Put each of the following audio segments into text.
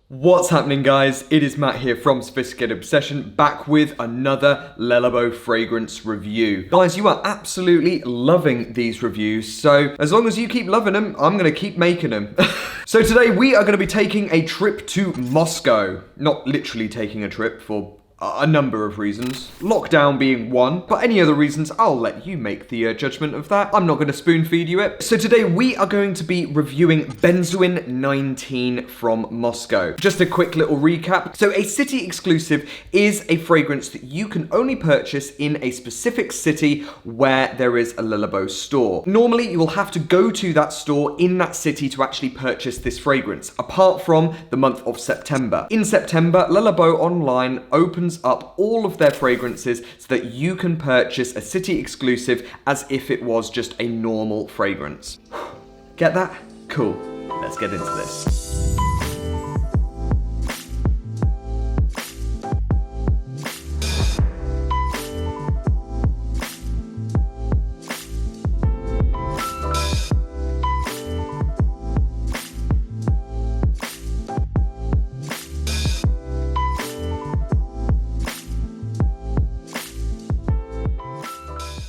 What's happening, guys? It is Matt here from Sophisticated Obsession, back with another Labo fragrance review. Guys, you are absolutely loving these reviews, so as long as you keep loving them, I'm gonna keep making them. So today we are gonna be taking a trip to Moscow. Not literally taking a trip for a number of reasons. Lockdown being one, but any other reasons, I'll let you make the judgment of that. I'm not going to spoon feed you it. So today we are going to be reviewing Benjoin 19 from Moscow. Just a quick little recap. So a city exclusive is a fragrance that you can only purchase in a specific city where there is a Labo store. Normally you will have to go to that store in that city to actually purchase this fragrance, apart from the month of September. In September, Labo online opens up all of their fragrances so that you can purchase a city exclusive as if it was just a normal fragrance. Get that? Cool. Let's get into this.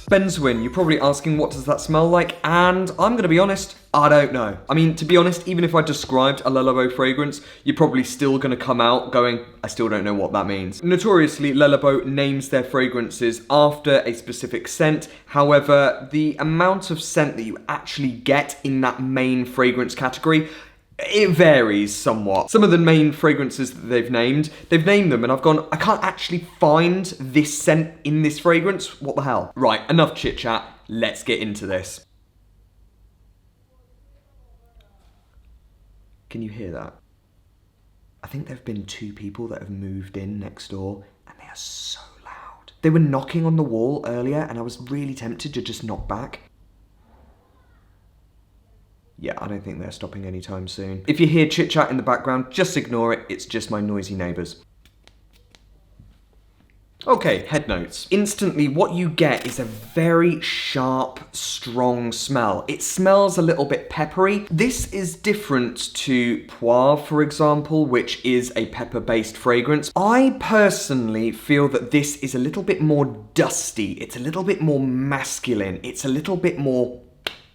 Benjoin, you're probably asking what does that smell like, and I'm gonna be honest, I don't know. I mean, to be honest, even if I described a Labo fragrance, you're probably still gonna come out going, I still don't know what that means. Notoriously, Labo names their fragrances after a specific scent. However, the amount of scent that you actually get in that main fragrance category, it varies somewhat. Some of the main fragrances that they've named them and I've gone, I can't actually find this scent in this fragrance. What the hell? Right, enough chit chat. Let's get into this. Can you hear that? I think there have been 2 people that have moved in next door and they are so loud. They were knocking on the wall earlier and I was really tempted to just knock back. Yeah, I don't think they're stopping anytime soon. If you hear chit-chat in the background, just ignore it. It's just my noisy neighbours. Okay, head notes. Instantly, what you get is a very sharp, strong smell. It smells a little bit peppery. This is different to Poivre, for example, which is a pepper-based fragrance. I personally feel that this is a little bit more dusty. It's a little bit more masculine. It's a little bit more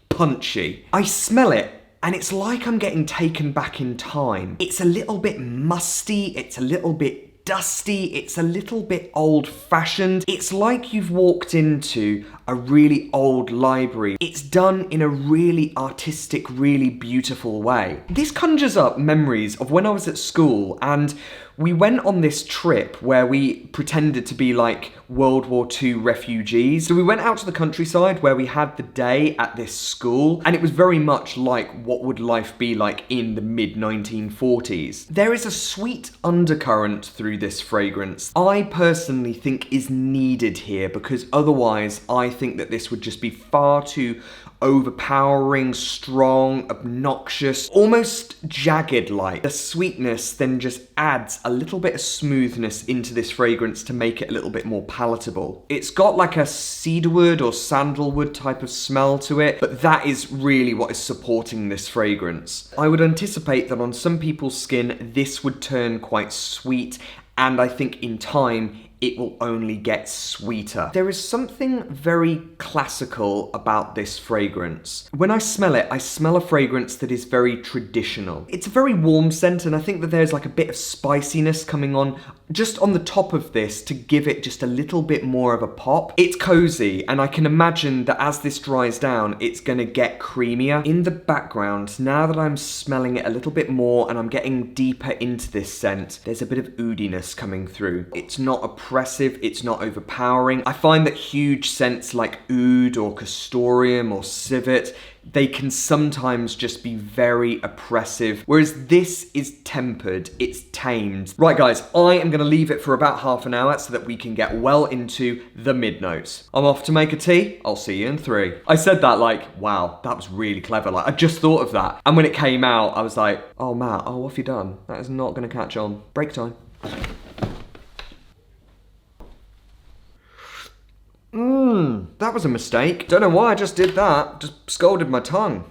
punchy. I smell it and it's like I'm getting taken back in time. It's a little bit musty, it's a little bit dusty, it's a little bit old-fashioned. It's like you've walked into a really old library. It's done in a really artistic, really beautiful way. This conjures up memories of when I was at school and we went on this trip where we pretended to be like World War II refugees. So we went out to the countryside where we had the day at this school and it was very much like what would life be like in the mid-1940s. There is a sweet undercurrent through this fragrance I personally think is needed here because otherwise I think that this would just be far too overpowering, strong, obnoxious, almost jagged-like. The sweetness then just adds a little bit of smoothness into this fragrance to make it a little bit more palatable. It's got like a cedarwood or sandalwood type of smell to it, but that is really what is supporting this fragrance. I would anticipate that on some people's skin, this would turn quite sweet, and I think in time, it will only get sweeter. There is something very classical about this fragrance. When I smell it, I smell a fragrance that is very traditional. It's a very warm scent and I think that there's like a bit of spiciness coming on just on the top of this to give it just a little bit more of a pop. It's cozy and I can imagine that as this dries down, it's gonna get creamier. In the background, now that I'm smelling it a little bit more and I'm getting deeper into this scent, there's a bit of oudiness coming through. It's not oppressive, it's not overpowering. I find that huge scents like oud or castoreum or civet, they can sometimes just be very oppressive, whereas this is tempered, it's tamed. Right guys, I am gonna leave it for about half an hour so that we can get well into the mid-notes. I'm off to make a tea, I'll see you in 3. I said that like, wow, that was really clever, like I just thought of that. And when it came out, I was like, oh Matt, oh what have you done? That is not gonna catch on. Break time. That was a mistake. Don't know why I just did that. Just scolded my tongue.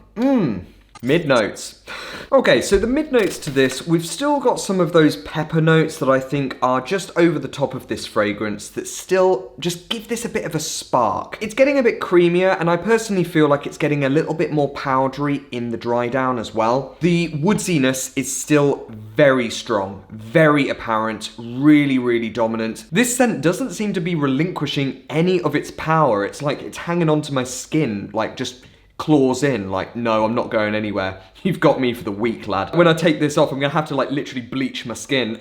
Mid-notes. Okay, so the mid notes to this, we've still got some of those pepper notes that I think are just over the top of this fragrance that still just give this a bit of a spark. It's getting a bit creamier, and I personally feel like it's getting a little bit more powdery in the dry down as well. The woodsiness is still very strong, very apparent, really, really dominant. This scent doesn't seem to be relinquishing any of its power. It's like it's hanging onto my skin, like just claws in, like, no, I'm not going anywhere. You've got me for the week, lad. When I take this off, I'm gonna have to like literally bleach my skin.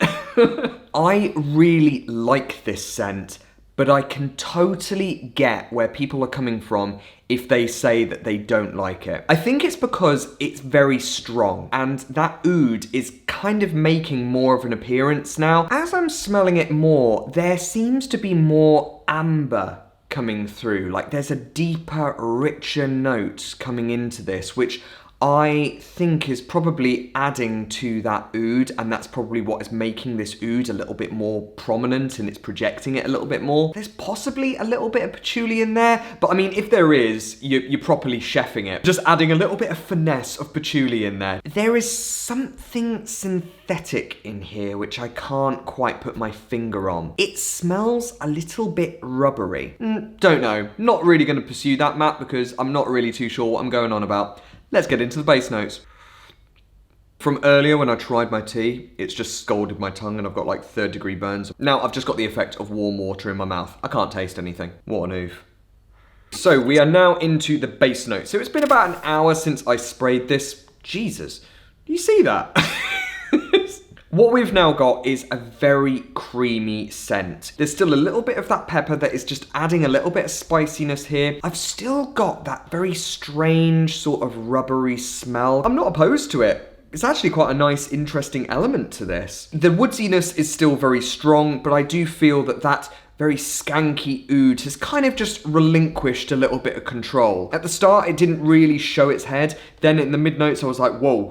I really like this scent, but I can totally get where people are coming from if they say that they don't like it. I think it's because it's very strong, and that oud is kind of making more of an appearance now. As I'm smelling it more, there seems to be more amber coming through. Like there's a deeper, richer note coming into this, which I think is probably adding to that oud, and that's probably what is making this oud a little bit more prominent, and it's projecting it a little bit more. There's possibly a little bit of patchouli in there, but I mean, if there is, you're properly chefing it. Just adding a little bit of finesse of patchouli in there. There is something synthetic in here, which I can't quite put my finger on. It smells a little bit rubbery. Don't know. Not really going to pursue that, Matt, because I'm not really too sure what I'm going on about. Let's get into the base notes. From earlier when I tried my tea, it's just scalded my tongue and I've got like 3rd-degree burns. Now I've just got the effect of warm water in my mouth. I can't taste anything. What an oof. So we are now into the base notes. So it's been about an hour since I sprayed this. Jesus, do you see that? What we've now got is a very creamy scent. There's still a little bit of that pepper that is just adding a little bit of spiciness here. I've still got that very strange sort of rubbery smell. I'm not opposed to it. It's actually quite a nice, interesting element to this. The woodsiness is still very strong, but I do feel that that very skanky oud has kind of just relinquished a little bit of control. At the start, it didn't really show its head. Then in the mid notes, I was like, whoa,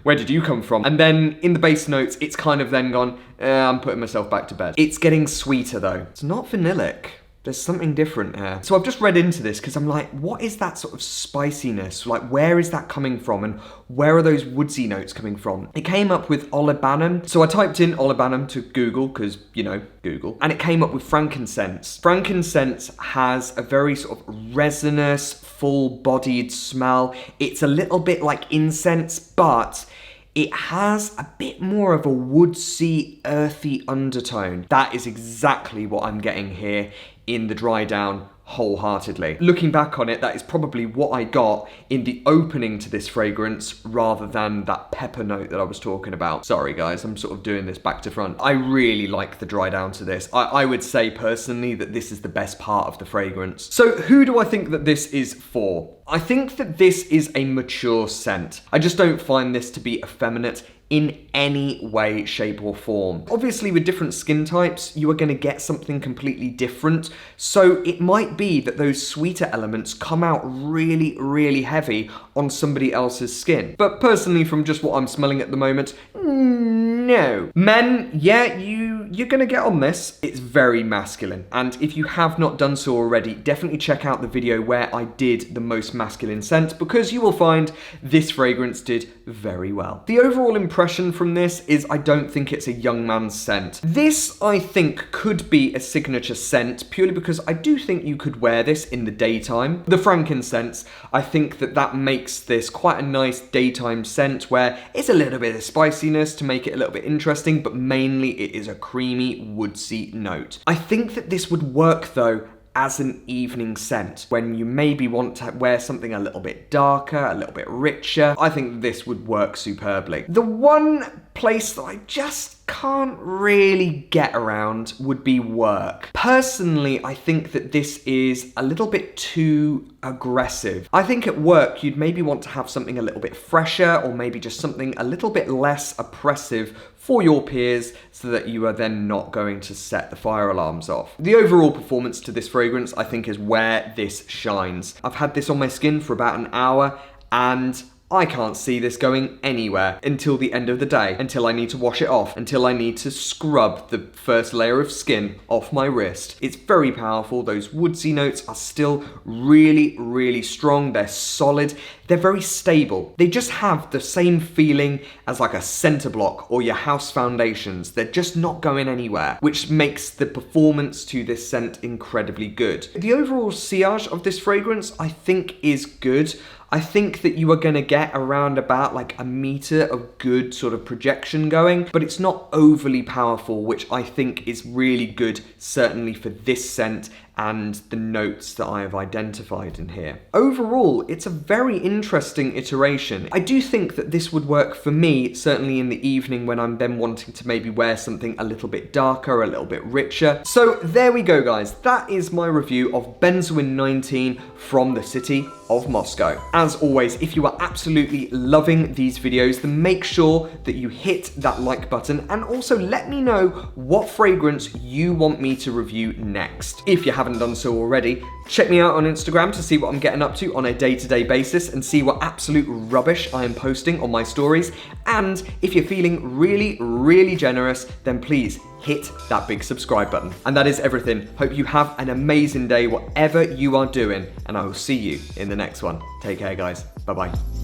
where did you come from? And then in the base notes, it's kind of then gone, I'm putting myself back to bed. It's getting sweeter though. It's not vanillic. There's something different here. So I've just read into this because I'm like, what is that sort of spiciness? Like, where is that coming from? And where are those woodsy notes coming from? It came up with olibanum. So I typed in olibanum to Google because, you know, Google. And it came up with frankincense. Frankincense has a very sort of resinous, full-bodied smell. It's a little bit like incense, but it has a bit more of a woodsy, earthy undertone. That is exactly what I'm getting here in the dry down wholeheartedly. Looking back on it, that is probably what I got in the opening to this fragrance rather than that pepper note that I was talking about. Sorry guys, I'm sort of doing this back to front. I really like the dry down to this. I would say personally that this is the best part of the fragrance. So who do I think that this is for? I think that this is a mature scent. I just don't find this to be effeminate in any way, shape or form. Obviously with different skin types, you are gonna get something completely different. So it might be that those sweeter elements come out really, really heavy on somebody else's skin. But personally, from just what I'm smelling at the moment, no. Men, yeah, you're gonna get on this. It's very masculine. And if you have not done so already, definitely check out the video where I did the most masculine scent, because you will find this fragrance did very well. The overall impression from this is I don't think it's a young man's scent. This, I think, could be a signature scent purely because I do think you could wear this in the daytime. The frankincense, I think that makes this quite a nice daytime scent where it's a little bit of spiciness to make it a little bit interesting, but mainly it is a creamy, woodsy note. I think that this would work though as an evening scent when you maybe want to wear something a little bit darker, a little bit richer. I think this would work superbly. The one place that I just can't really get around would be work. Personally, I think that this is a little bit too aggressive. I think at work you'd maybe want to have something a little bit fresher, or maybe just something a little bit less oppressive for your peers so that you are then not going to set the fire alarms off. The overall performance to this fragrance, I think, is where this shines. I've had this on my skin for about an hour and I can't see this going anywhere until the end of the day, until I need to wash it off, until I need to scrub the first layer of skin off my wrist. It's very powerful. Those woodsy notes are still really, really strong. They're solid. They're very stable. They just have the same feeling as like a center block or your house foundations. They're just not going anywhere, which makes the performance to this scent incredibly good. The overall sillage of this fragrance, I think, is good. I think that you are going to get around about like a meter of good sort of projection going, but it's not overly powerful, which I think is really good, certainly for this scent and the notes that I have identified in here. Overall, it's a very interesting iteration. I do think that this would work for me, certainly in the evening when I'm then wanting to maybe wear something a little bit darker, a little bit richer. So there we go, guys. That is my review of Benjoin 19 from the city of Moscow. As always, if you are absolutely loving these videos, then make sure that you hit that like button and also let me know what fragrance you want me to review next. If you haven't done so already, check me out on Instagram to see what I'm getting up to on a day-to-day basis and see what absolute rubbish I am posting on my stories. And if you're feeling really, really generous, then please hit that big subscribe button. And that is everything. Hope you have an amazing day, whatever you are doing, and I will see you in the next one. Take care, guys. Bye-bye.